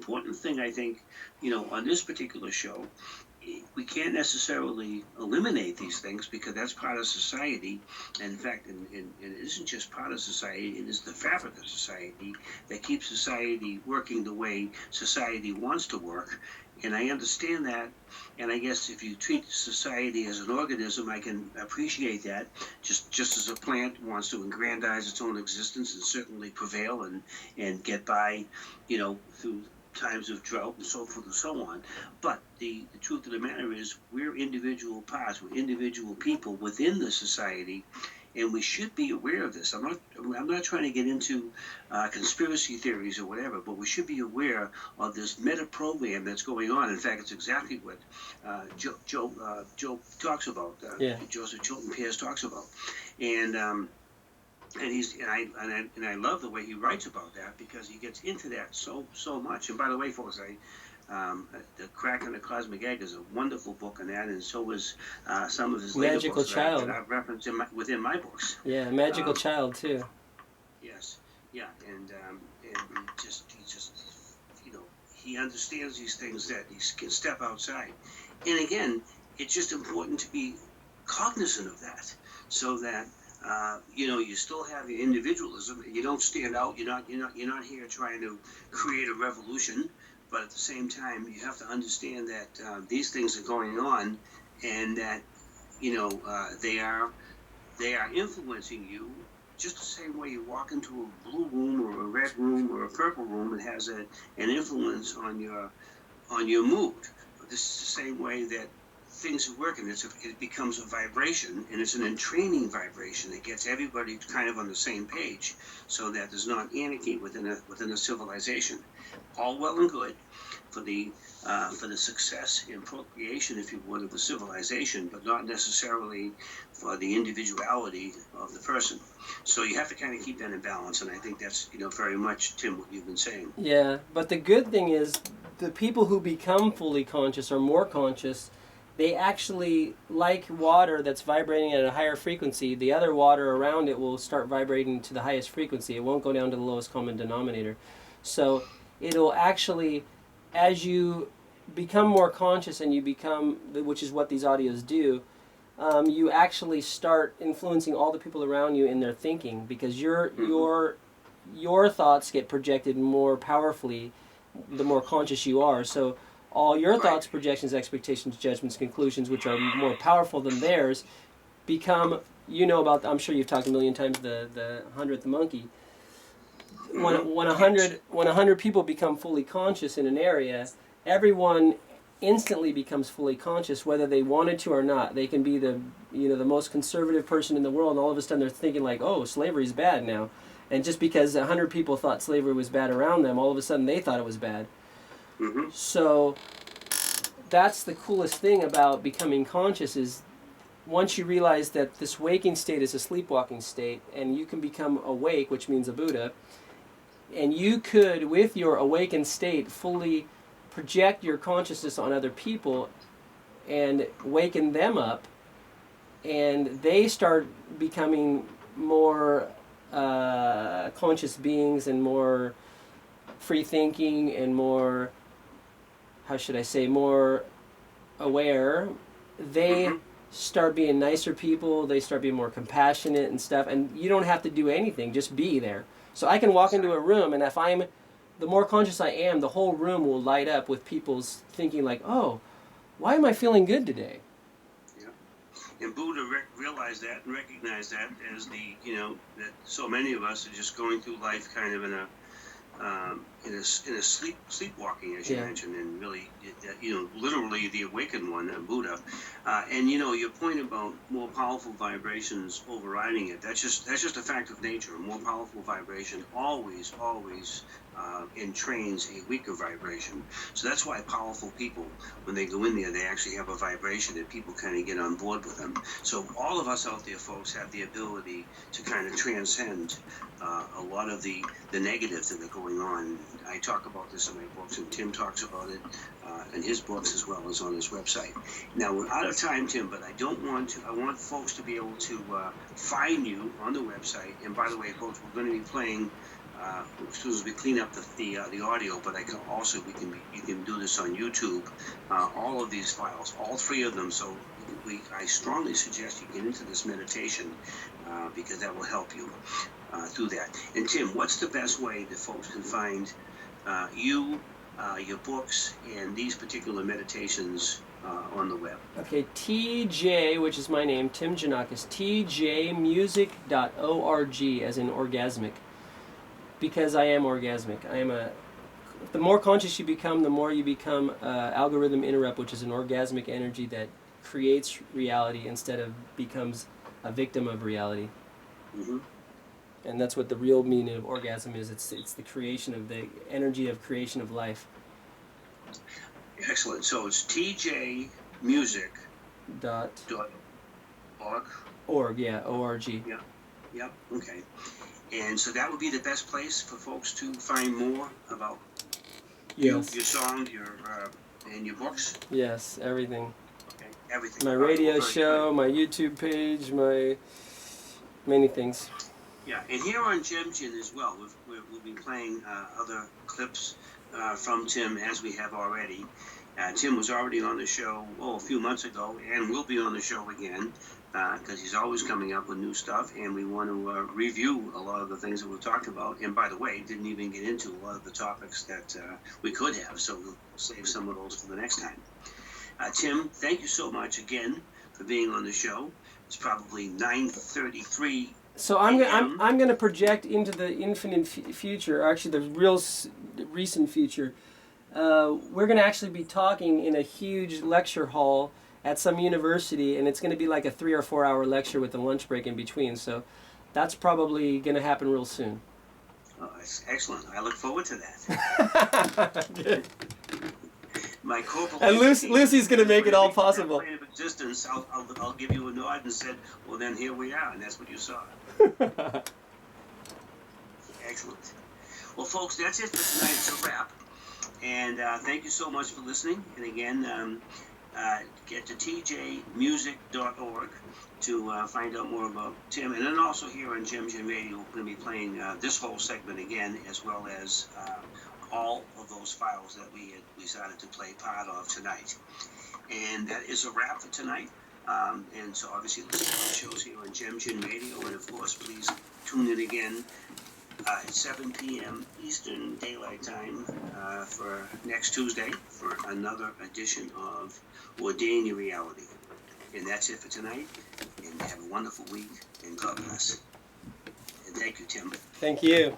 important thing, I think, on this particular show, we can't necessarily eliminate these things because that's part of society. And in fact, it isn't just part of society, it is the fabric of society that keeps society working the way society wants to work. And I understand that. And I guess if you treat society as an organism, I can appreciate that. Just as a plant wants to aggrandize its own existence and certainly prevail and get by, through times of drought and so forth and so on. But the truth of the matter is we're individual parts, we're individual people within the society, and we should be aware of this. I'm not trying to get into conspiracy theories or whatever, but we should be aware of this meta program that's going on. In fact, it's exactly what Joe talks about. Joseph Chilton Pierce talks about, and I love the way he writes about that because he gets into that so much. And by the way, folks, The Crack in the Cosmic Egg is a wonderful book on that, and so was some of his later Magical books Child. that I've referenced within my books. Yeah, Magical Child too. Yes, yeah, and he just he understands these things that he can step outside, and again, it's just important to be cognizant of that, so that you still have your individualism. You don't stand out. You're not here trying to create a revolution. But at the same time, you have to understand that these things are going on, and that they are influencing you just the same way you walk into a blue room or a red room or a purple room. It has an influence on your mood. This is the same way that things are working. It becomes a vibration, and it's an entraining vibration that gets everybody kind of on the same page, so that there's not anarchy within a civilization. All well and good for the success and procreation, if you would, of the civilization, but not necessarily for the individuality of the person. So you have to kind of keep that in balance, and I think that's very much, Tim, what you've been saying. Yeah, but the good thing is the people who become fully conscious or more conscious, they actually, like water that's vibrating at a higher frequency, the other water around it will start vibrating to the highest frequency. It won't go down to the lowest common denominator. So it'll actually, as you become more conscious and you become, which is what these audios do, you actually start influencing all the people around you in their thinking, because your thoughts get projected more powerfully the more conscious you are. So all your thoughts, projections, expectations, judgments, conclusions, which are more powerful than theirs, become, about, I'm sure you've talked a million times, the 100th monkey. When 100 people become fully conscious in an area, everyone instantly becomes fully conscious, whether they wanted to or not. They can be the most conservative person in the world, and all of a sudden they're thinking like, oh, slavery's bad now. And just because 100 people thought slavery was bad around them, all of a sudden they thought it was bad. Mm-hmm. So that's the coolest thing about becoming conscious, is once you realize that this waking state is a sleepwalking state, and you can become awake, which means a Buddha, and you could, with your awakened state, fully project your consciousness on other people and waken them up, and they start becoming more conscious beings and more free thinking and more, how should I say, more aware. They start being nicer people, they start being more compassionate and stuff, and you don't have to do anything, just be there. So I can walk into a room, and if the more conscious I am, the whole room will light up with people's thinking like, oh, why am I feeling good today? Yeah. And Buddha realized that and recognized that as that so many of us are just going through life kind of in a sleepwalking, as you mentioned, and really, literally the awakened one, Buddha. And your point about more powerful vibrations overriding it, that's just a fact of nature. A more powerful vibration always entrains a weaker vibration. So that's why powerful people, when they go in there, they actually have a vibration that people kind of get on board with them. So all of us out there, folks, have the ability to kind of transcend a lot of the negatives that are going on. I talk about this in my books, and Tim talks about it in his books as well as on his website. Now, we're out of time, Tim, but I want folks to be able to find you on the website. And by the way, folks, we're going to be playing as soon as we clean up the audio, but I can also you can do this on YouTube. All of these files, all three of them. So I strongly suggest you get into this meditation because that will help you through that. And Tim, what's the best way that folks can find you, your books, and these particular meditations on the web? Okay, TJ, which is my name, Tim Janakos, tjmusic.org, as in orgasmic, because I am orgasmic. The more conscious you become, the more you become algorithm interrupt, which is an orgasmic energy that creates reality instead of becomes a victim of reality. Mm-hmm. And that's what the real meaning of orgasm is. It's the creation of the energy of creation of life. Excellent. So it's tjmusic.org. Org, yeah, O-R-G. Yeah. Yep. Okay. And so that would be the best place for folks to find more about Yes. your song, and your books. Yes, everything. Okay. Everything. My radio show, my YouTube page, my many things. Yeah, and here on Genjin as well, we'll be playing other clips from Tim, as we have already. Tim was already on the show a few months ago, and will be on the show again because he's always coming up with new stuff, and we want to review a lot of the things that we've talked about. And by the way, didn't even get into a lot of the topics that we could have, so we'll save some of those for the next time. Tim, thank you so much again for being on the show. It's probably 9:33. So I'm going to project into the infinite future, actually the real recent future. We're going to actually be talking in a huge lecture hall at some university, and it's going to be like a 3 or 4 hour lecture with a lunch break in between. So that's probably going to happen real soon. Oh, that's excellent. I look forward to that. Good. My corporal And Lucy's going to make it all possible. Plane of existence, I'll give you a nod and said, well, then here we are, and that's what you saw. Excellent. Well, folks, that's it for tonight. It's a wrap. And thank you so much for listening. And again, get to tjmusic.org to find out more about Tim. And then also here on Genjin Radio, we're going to be playing this whole segment again, as well as all of those files that we decided to play part of tonight. And that is a wrap for tonight. And so obviously listen to our shows here on Genjin Radio. And of course, please tune in again at 7 p.m. Eastern Daylight Time for next Tuesday for another edition of Ordain Your Reality. And that's it for tonight. And have a wonderful week. And God bless. And thank you, Tim. Thank you.